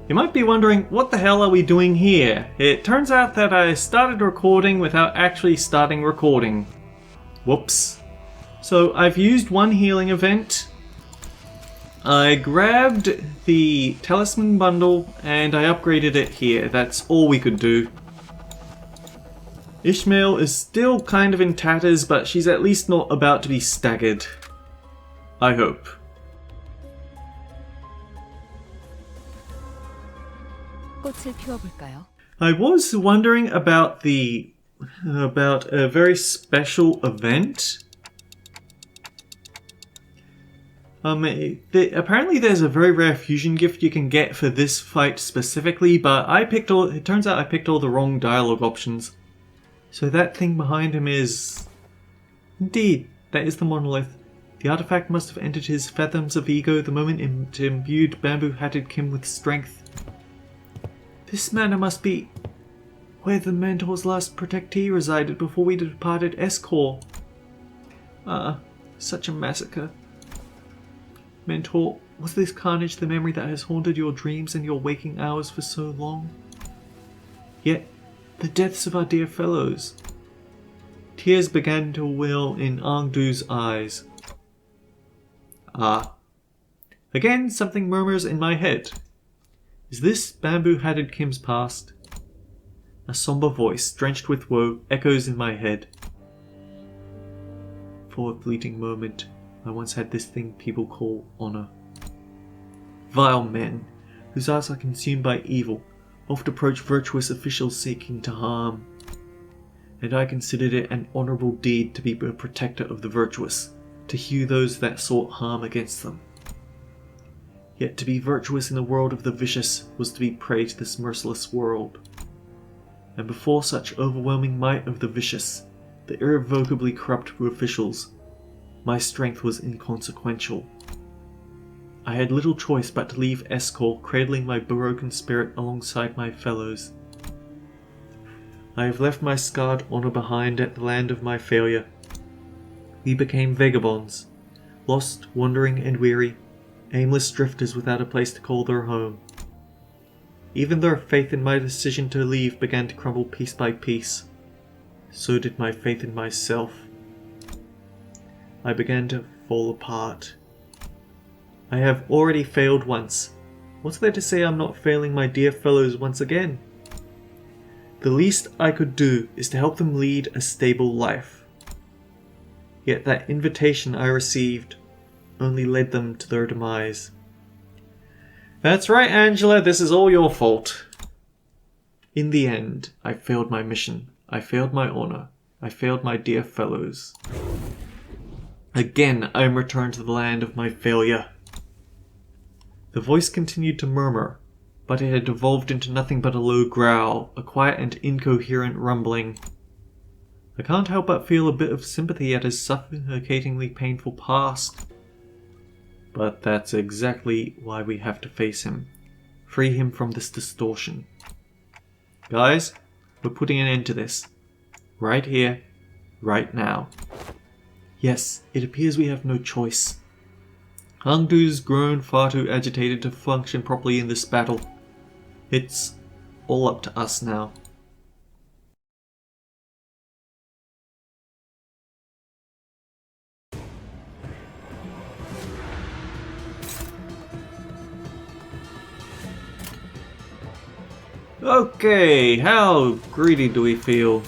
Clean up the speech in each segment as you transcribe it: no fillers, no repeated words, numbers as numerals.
You might be wondering, what the hell are we doing here? It turns out that I started recording without actually starting recording. Whoops. So I've used one healing event. I grabbed the talisman bundle and I upgraded it here. That's all we could do. Ishmael is still kind of in tatters, but she's at least not about to be staggered. I hope. I was wondering about a very special event. Apparently there's a very rare fusion gift you can get for this fight specifically, but it turns out I picked all the wrong dialogue options. So that thing behind him is... Indeed, that is the monolith. The artifact must have entered his Fathoms of ego the moment it imbued bamboo-hatted Kim with strength. This manor must be where the Mentor's last protectee resided before we departed Escor. Such a massacre. Mentor, was this carnage the memory that has haunted your dreams and your waking hours for so long? Yet, the deaths of our dear fellows. Tears began to well in Angdu's eyes. Again, something murmurs in my head. Is this bamboo-hatted Kim's past? A somber voice, drenched with woe, echoes in my head. For a fleeting moment, I once had this thing people call honor. Vile men, whose hearts are consumed by evil, oft approach virtuous officials seeking to harm. And I considered it an honourable deed to be a protector of the virtuous, to hew those that sought harm against them. Yet to be virtuous in the world of the vicious was to be prey to this merciless world. And before such overwhelming might of the vicious, the irrevocably corrupt officials, my strength was inconsequential. I had little choice but to leave Escor cradling my broken spirit alongside my fellows. I have left my scarred honour behind at the land of my failure. We became vagabonds, lost, wandering and weary, aimless drifters without a place to call their home. Even though faith in my decision to leave began to crumble piece by piece, so did my faith in myself. I began to fall apart. I have already failed once. What's there to say I'm not failing my dear fellows once again? The least I could do is to help them lead a stable life. Yet that invitation I received only led them to their demise. That's right, Angela, this is all your fault. In the end, I failed my mission. I failed my honor. I failed my dear fellows. Again, I am returned to the land of my failure. The voice continued to murmur, but it had evolved into nothing but a low growl, a quiet and incoherent rumbling. I can't help but feel a bit of sympathy at his suffocatingly painful past. But that's exactly why we have to face him. Free him from this distortion. Guys, we're putting an end to this. Right here, right now. Yes, it appears we have no choice. Angdu's grown far too agitated to function properly in this battle. It's all up to us now. Okay, how greedy do we feel?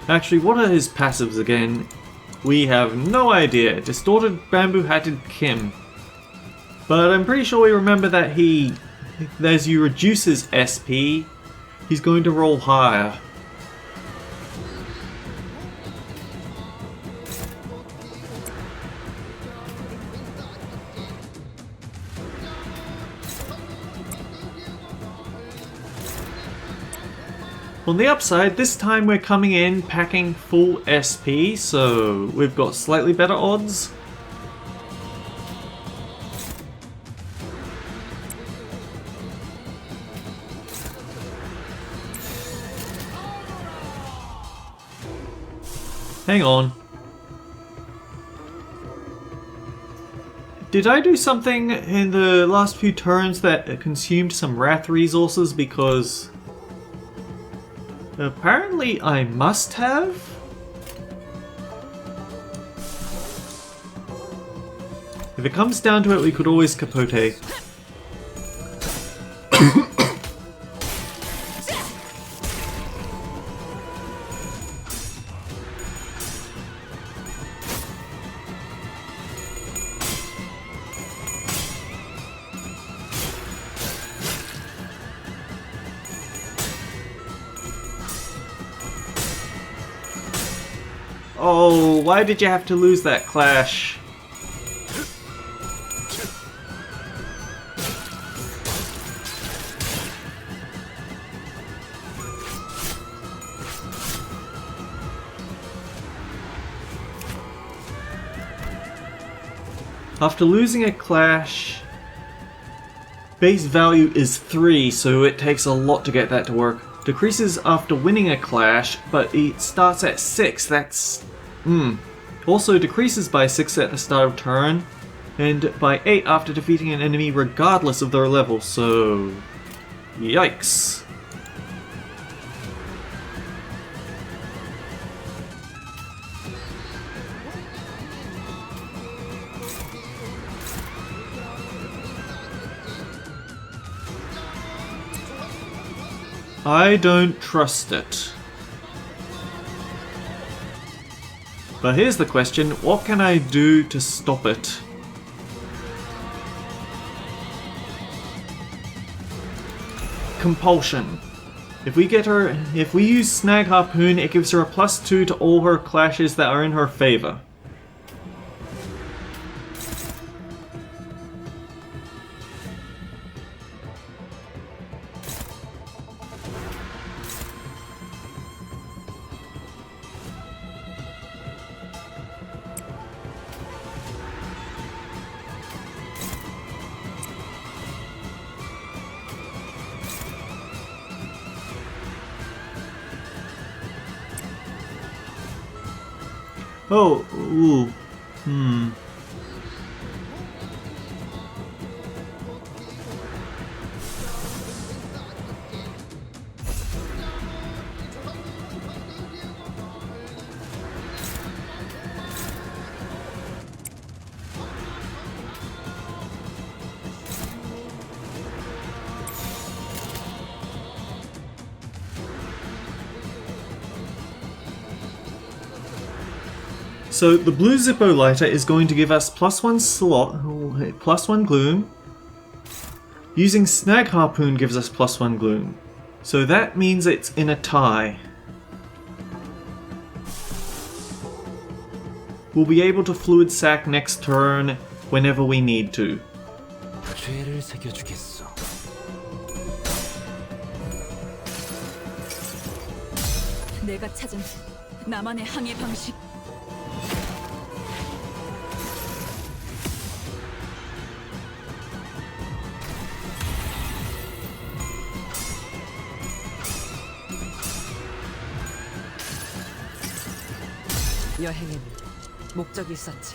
Actually, what are his passives again? We have no idea. Distorted bamboo-hatted Kim. But I'm pretty sure we remember that as you reduce his SP, he's going to roll higher. On the upside, this time we're coming in packing full SP, so we've got slightly better odds. Hang on. Did I do something in the last few turns that consumed some wrath resources? Because apparently I must have. If it comes down to it, we could always capote. Oh, why did you have to lose that clash? After losing a clash, base value is 3, so it takes a lot to get that to work. Decreases after winning a clash, but it starts at 6, that's... Also decreases by 6 at the start of turn, and by 8 after defeating an enemy regardless of their level, so... Yikes. I don't trust it. But here's the question, what can I do to stop it? Compulsion. If we use Snag Harpoon, it gives her a +2 to all her clashes that are in her favor. Oh, ooh, So the blue Zippo lighter is going to give us +1 slot, +1 gloom. Using Snag Harpoon gives us +1 gloom. So that means it's in a tie. We'll be able to fluid sack next turn whenever we need to. 내가 찾은 나만의 항해 방식. 여행에는 목적이 있었지.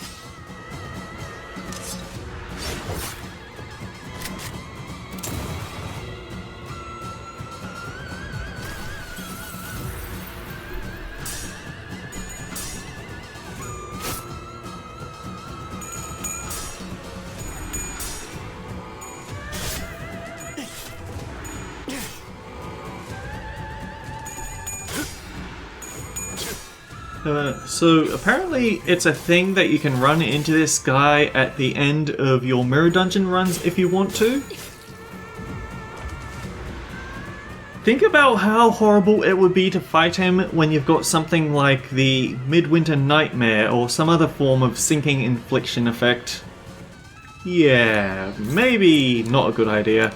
So apparently it's a thing that you can run into this guy at the end of your mirror dungeon runs if you want to. Think about how horrible it would be to fight him when you've got something like the Midwinter Nightmare or some other form of sinking infliction effect. Yeah, maybe not a good idea.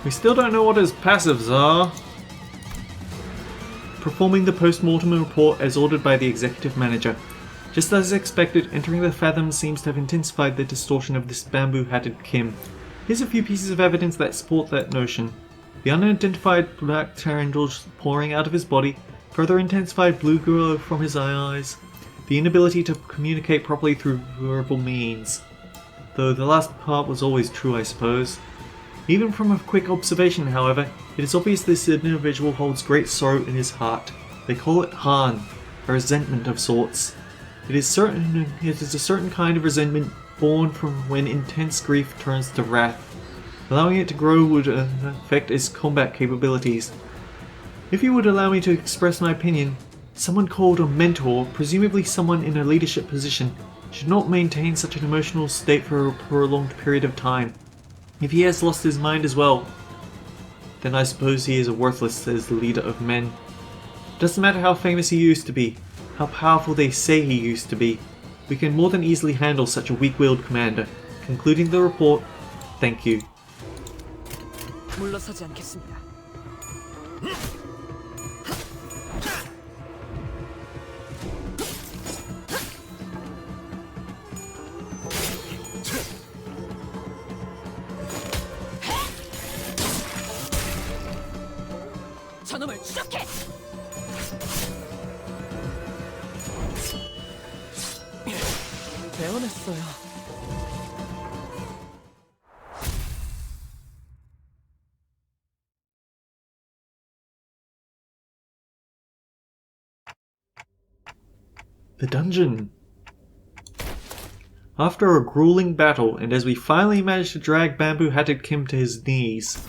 We still don't know what his passives are. Performing the post-mortem report as ordered by the executive manager. Just as expected, entering the Fathoms seems to have intensified the distortion of this bamboo-hatted Kim. Here's a few pieces of evidence that support that notion. The unidentified black tendrils pouring out of his body, further intensified blue glow from his eyes, the inability to communicate properly through verbal means. Though the last part was always true, I suppose. Even from a quick observation, however, it is obvious this individual holds great sorrow in his heart. They call it Han, a resentment of sorts. It is a certain kind of resentment born from when intense grief turns to wrath. Allowing it to grow would affect its combat capabilities. If you would allow me to express my opinion, someone called a mentor, presumably someone in a leadership position, should not maintain such an emotional state for a prolonged period of time. If he has lost his mind as well, then I suppose he is worthless as the leader of men. Doesn't matter how famous he used to be, how powerful they say he used to be, we can more than easily handle such a weak-willed commander. Concluding the report, thank you. 물러서지 않겠습니다. 저놈을 추적해! 배워냈어요. The dungeon. After a grueling battle, and as we finally managed to drag bamboo-hatted Kim to his knees,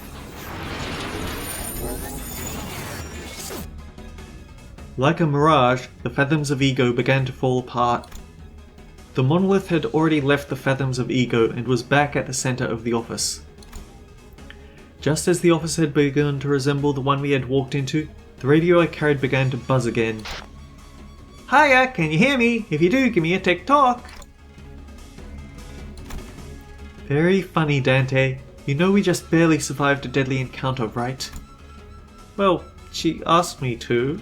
like a mirage, the Fathoms of Ego began to fall apart. The monolith had already left the Fathoms of Ego and was back at the center of the office. Just as the office had begun to resemble the one we had walked into, the radio I carried began to buzz again. Hiya, can you hear me? If you do, give me a tick-tock. Very funny, Dante. You know we just barely survived a deadly encounter, right? Well, she asked me to.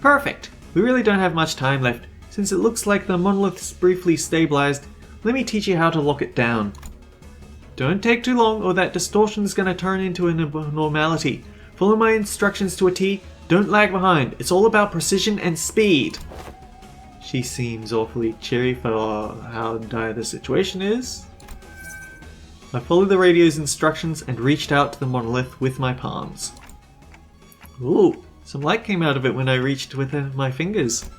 Perfect! We really don't have much time left. Since it looks like the monolith's briefly stabilized, let me teach you how to lock it down. Don't take too long or that distortion's gonna turn into an abnormality. Follow my instructions to a T. Don't lag behind. It's all about precision and speed. She seems awfully cheery for how dire the situation is. I followed the radio's instructions and reached out to the monolith with my palms. Ooh, some light came out of it when I reached with my fingers.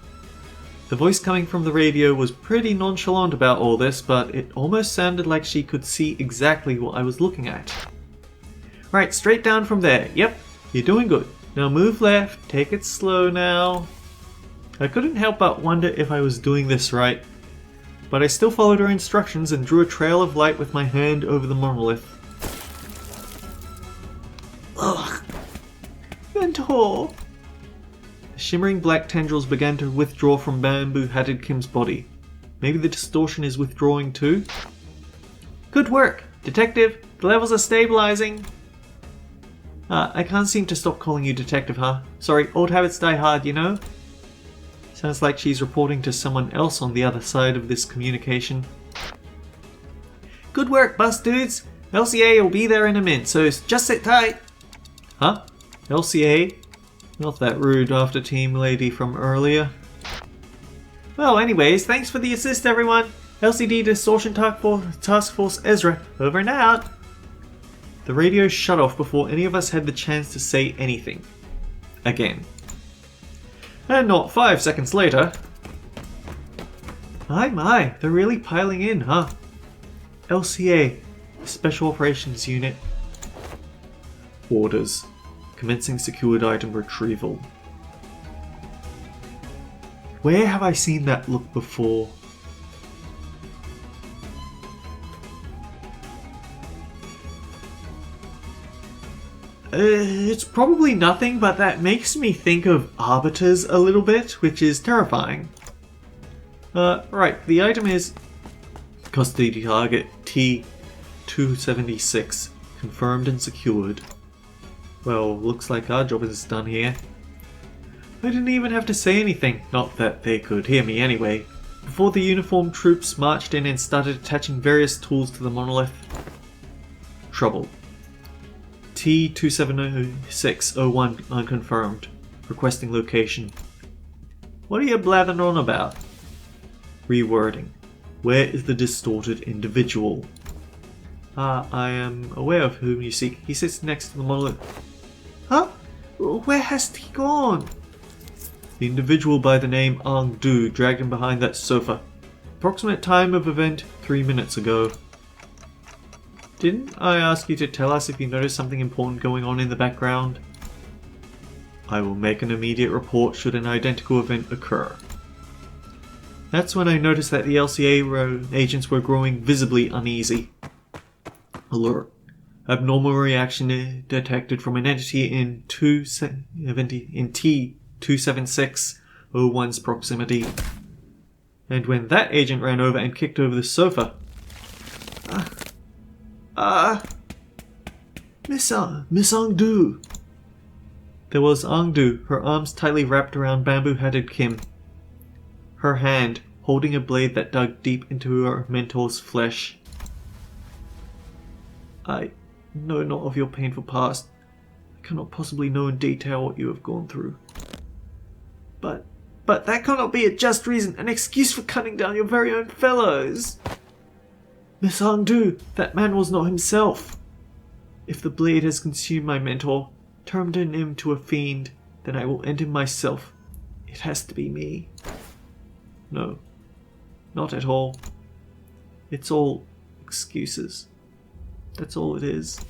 The voice coming from the radio was pretty nonchalant about all this, but it almost sounded like she could see exactly what I was looking at. Right, straight down from there. Yep, you're doing good. Now move left, take it slow now. I couldn't help but wonder if I was doing this right, but I still followed her instructions and drew a trail of light with my hand over the monolith. Ugh! Mentor! The shimmering black tendrils began to withdraw from bamboo-hatted Kim's body. Maybe the distortion is withdrawing too? Good work! Detective, the levels are stabilizing! I can't seem to stop calling you Detective, huh? Sorry, old habits die hard, you know? Sounds like she's reporting to someone else on the other side of this communication. Good work, bus dudes! LCA will be there in a minute, so just sit tight! Huh? LCA? Not that rude after team lady from earlier. Well, anyways, thanks for the assist, everyone! LCD Distortion Task Force Ezra, over and out! The radio shut off before any of us had the chance to say anything. Again. And not 5 seconds later. My, they're really piling in, huh? LCA, Special Operations Unit. Orders. Commencing secured item retrieval. Where have I seen that look before? It's probably nothing, but that makes me think of arbiters a little bit, which is terrifying. Right, the item is custody target T-276, confirmed and secured. Well, looks like our job is done here. I didn't even have to say anything, not that they could hear me anyway, before the uniformed troops marched in and started attaching various tools to the monolith. Trouble. T-270601 unconfirmed. Requesting location. What are you blathering on about? Rewording. Where is the distorted individual? I am aware of whom you seek. He sits next to the monolith. Huh? Where has he gone? The individual by the name Ang Du dragged him behind that sofa. Approximate time of event 3 minutes ago. Didn't I ask you to tell us if you noticed something important going on in the background? I will make an immediate report should an identical event occur. That's when I noticed that the LCA agents were growing visibly uneasy. Alert. Abnormal reaction detected from an entity in T-27601's proximity. And when that agent ran over and kicked over the sofa... Miss Ang Du. There was Ang Du, her arms tightly wrapped around bamboo-hatted Kim. Her hand holding a blade that dug deep into her mentor's flesh. I know not of your painful past. I cannot possibly know in detail what you have gone through. But that cannot be a just reason, an excuse for cutting down your very own fellows. Miss Ang Du, that man was not himself. If the blade has consumed my mentor, turned him into a fiend, then I will end him myself. It has to be me. No, not at all. It's all excuses. That's all it is.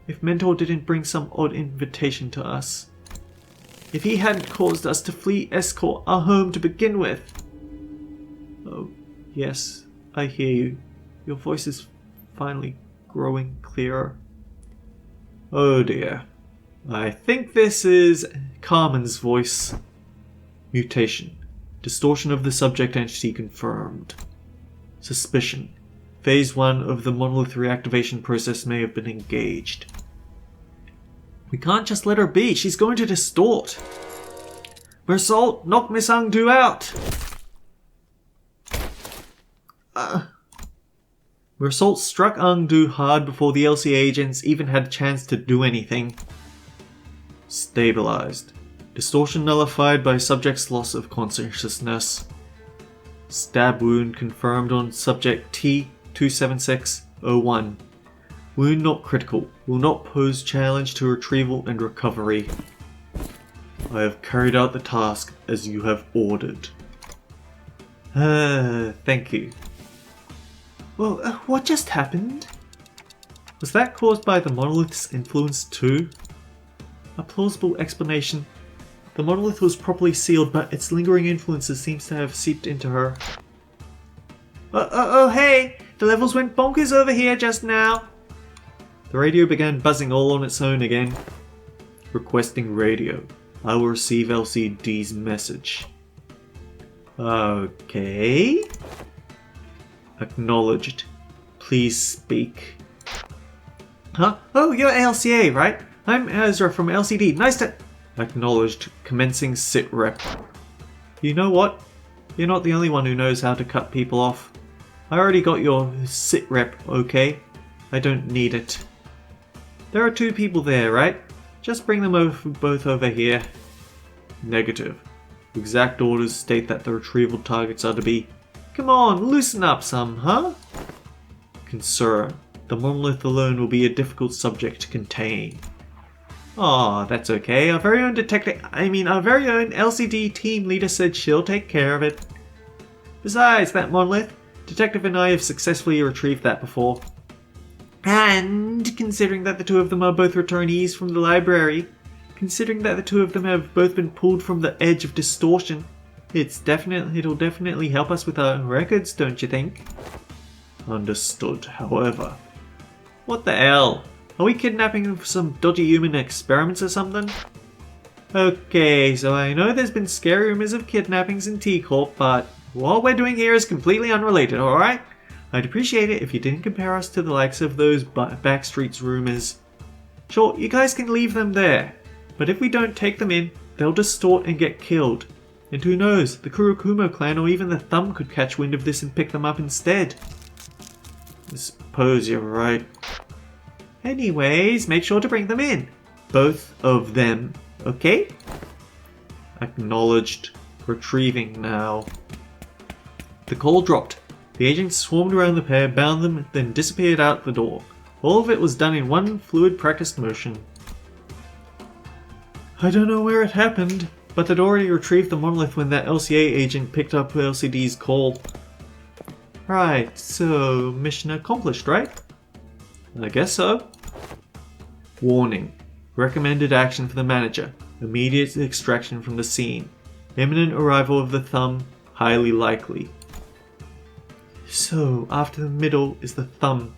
If Mentor didn't bring some odd invitation to us, if he hadn't caused us to flee escort our home to begin with. Oh, yes, I hear you. Your voice is finally growing clearer. Oh dear. I think this is Carmen's voice. Mutation. Distortion of the subject entity confirmed. Suspicion. Phase 1 of the monolith reactivation process may have been engaged. We can't just let her be. She's going to distort. Mersault, knock Miss Ang Du out. Mersault struck Ang Du hard before the LC agents even had a chance to do anything. Stabilized. Distortion nullified by subject's loss of consciousness. Stab wound confirmed on subject T-27601. Wound not critical. Will not pose challenge to retrieval and recovery. I have carried out the task as you have ordered. Thank you. Well, what just happened? Was that caused by the monolith's influence too? A plausible explanation. The monolith was properly sealed, but its lingering influences seems to have seeped into her. Oh, hey! The levels went bonkers over here just now! The radio began buzzing all on its own again. Requesting radio. I will receive LCD's message. Okay. Acknowledged. Please speak. Huh? Oh, you're LCA, right? I'm Ezra from LCD. Nice to... Acknowledged. Commencing sit rep. You know what? You're not the only one who knows how to cut people off. I already got your sit rep, okay? I don't need it. There are 2 people there, right? Just bring them both over here. Negative. Exact orders state that the retrieval targets are to be... Come on, loosen up some, huh? Concern. The monolith alone will be a difficult subject to contain. Aw, that's okay. Our very own LCD team leader said she'll take care of it. Besides, that monolith, Detective and I have successfully retrieved that before. And considering that the 2 of them are both returnees from the library, considering that the 2 of them have both been pulled from the edge of distortion, it'll definitely help us with our records, don't you think? Understood, however. What the hell? Are we kidnapping them for some dodgy human experiments or something? Okay, so I know there's been scary rumors of kidnappings in T-Corp, but what we're doing here is completely unrelated, alright? I'd appreciate it if you didn't compare us to the likes of those backstreets rumors. Sure, you guys can leave them there, but if we don't take them in, they'll distort and get killed. And who knows, the Kurokumo clan or even the Thumb could catch wind of this and pick them up instead. I suppose you're right. Anyways, make sure to bring them in. Both of them, okay? Acknowledged. Retrieving now. The call dropped. The agents swarmed around the pair, bound them, then disappeared out the door. All of it was done in one fluid practiced motion. I don't know where it happened, but they'd already retrieved the monolith when that LCA agent picked up LCD's call. Right, so mission accomplished, right? I guess so. Warning. Recommended action for the manager. Immediate extraction from the scene. Imminent arrival of the Thumb. Highly likely. So, after the middle is the Thumb.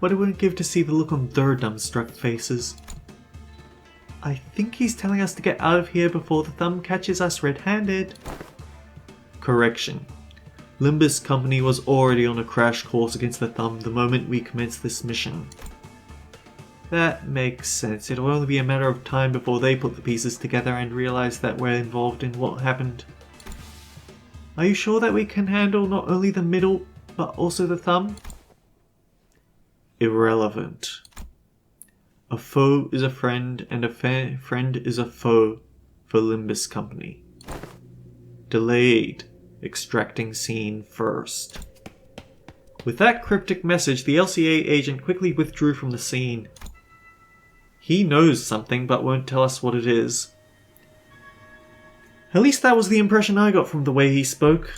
What I wouldn't give to see the look on their dumbstruck faces. I think he's telling us to get out of here before the Thumb catches us red-handed. Correction. Limbus Company was already on a crash course against the Thumb the moment we commenced this mission. That makes sense. It'll only be a matter of time before they put the pieces together and realize that we're involved in what happened. Are you sure that we can handle not only the middle, but also the Thumb? Irrelevant. A foe is a friend, and a friend is a foe for Limbus Company. Delayed. Extracting scene first. With that cryptic message, the LCA agent quickly withdrew from the scene. He knows something, but won't tell us what it is. At least that was the impression I got from the way he spoke.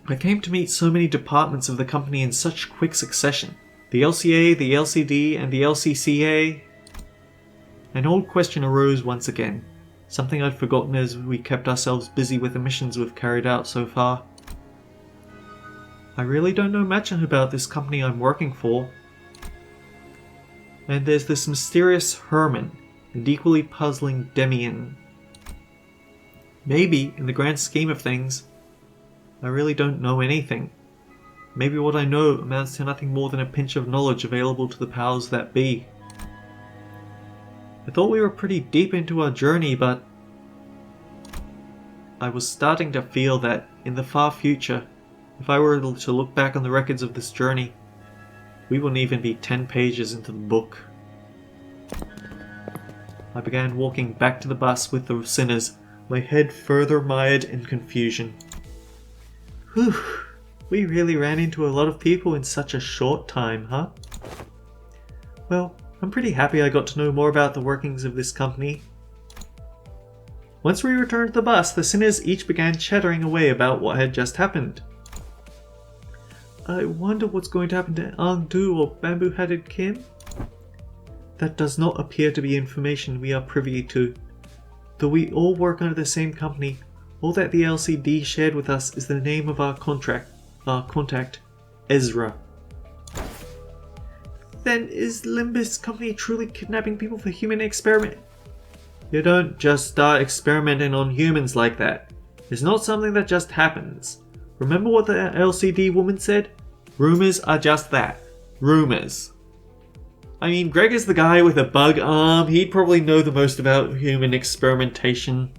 I came to meet so many departments of the company in such quick succession. The LCA, the LCD, and the LCCA. An old question arose once again. Something I'd forgotten as we kept ourselves busy with the missions we've carried out so far. I really don't know much about this company I'm working for. And there's this mysterious Herman, and equally puzzling Demian. Maybe, in the grand scheme of things, I really don't know anything. Maybe what I know amounts to nothing more than a pinch of knowledge available to the powers that be. I thought we were pretty deep into our journey, but I was starting to feel that, in the far future, if I were to look back on the records of this journey, we wouldn't even be 10 pages into the book. I began walking back to the bus with the sinners, my head further mired in confusion. Whew, we really ran into a lot of people in such a short time, huh? Well, I'm pretty happy I got to know more about the workings of this company. Once we returned to the bus, the sinners each began chattering away about what had just happened. I wonder what's going to happen to Angdu or Bamboo-Hatted Kim? That does not appear to be information we are privy to. Though we all work under the same company, all that the LCD shared with us is the name of our contact, Ezra. Then is Limbus Company truly kidnapping people for human experiment? You don't just start experimenting on humans like that. It's not something that just happens. Remember what the LCD woman said? Rumors are just that. Rumors. I mean, Greg is the guy with a bug arm. He'd probably know the most about human experimentation.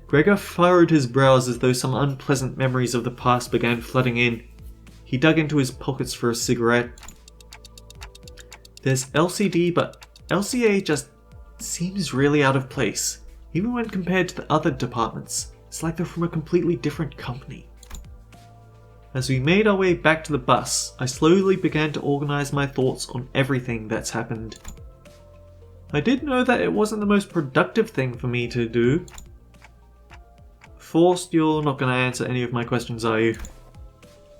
Gregor furrowed his brows as though some unpleasant memories of the past began flooding in. He dug into his pockets for a cigarette. There's LCD, but LCA just seems really out of place. Even when compared to the other departments, it's like they're from a completely different company. As we made our way back to the bus, I slowly began to organize my thoughts on everything that's happened. I did know that it wasn't the most productive thing for me to do. Forced, you're not going to answer any of my questions, are you?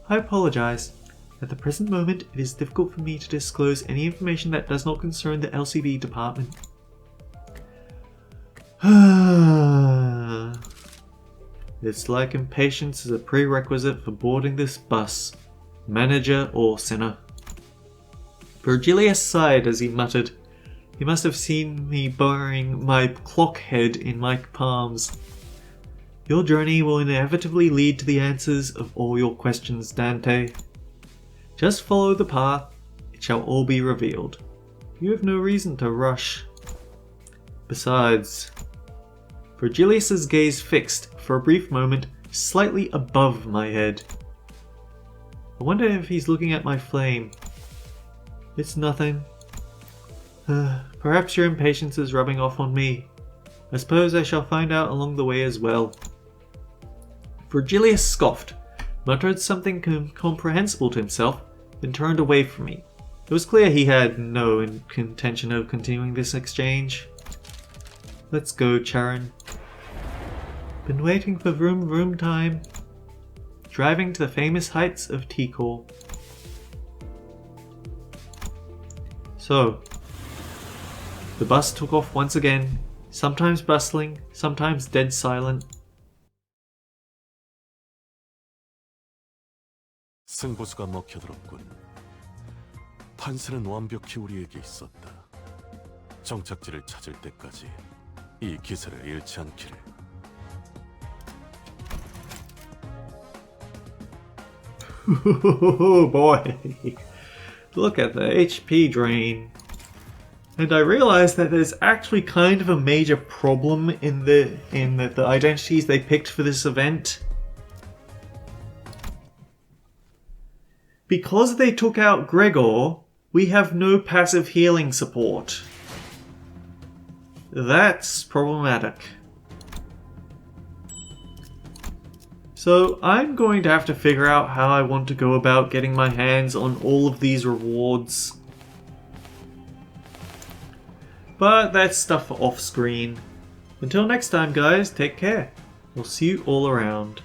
I apologize. At the present moment, it is difficult for me to disclose any information that does not concern the LCD department. It's like impatience is a prerequisite for boarding this bus, manager or sinner. Virgilius sighed as he muttered. He must have seen me burying my clock head in my palms. Your journey will inevitably lead to the answers of all your questions, Dante. Just follow the path, it shall all be revealed. You have no reason to rush. Besides, Virgilius's gaze fixed for a brief moment slightly above my head. I wonder if he's looking at my flame. It's nothing. Perhaps your impatience is rubbing off on me. I suppose I shall find out along the way as well. Virgilius scoffed, muttered something incomprehensible to himself, then turned away from me. It was clear he had no intention of continuing this exchange. Let's go, Charon. Been waiting for vroom time. Driving to the famous heights of Tikor. So, the bus took off once again, sometimes bustling, sometimes dead silent. 승부수가 먹혀들었군. 판세는 완벽히 우리에게 있었다. 정착지를 찾을 때까지 이 기세를 잃지 않기를. Boy, look at the HP drain. And I realized that there's actually kind of a major problem in the identities they picked for this event. Because they took out Gregor, we have no passive healing support. That's problematic. So I'm going to have to figure out how I want to go about getting my hands on all of these rewards. But that's stuff for off screen. Until next time guys, take care. We'll see you all around.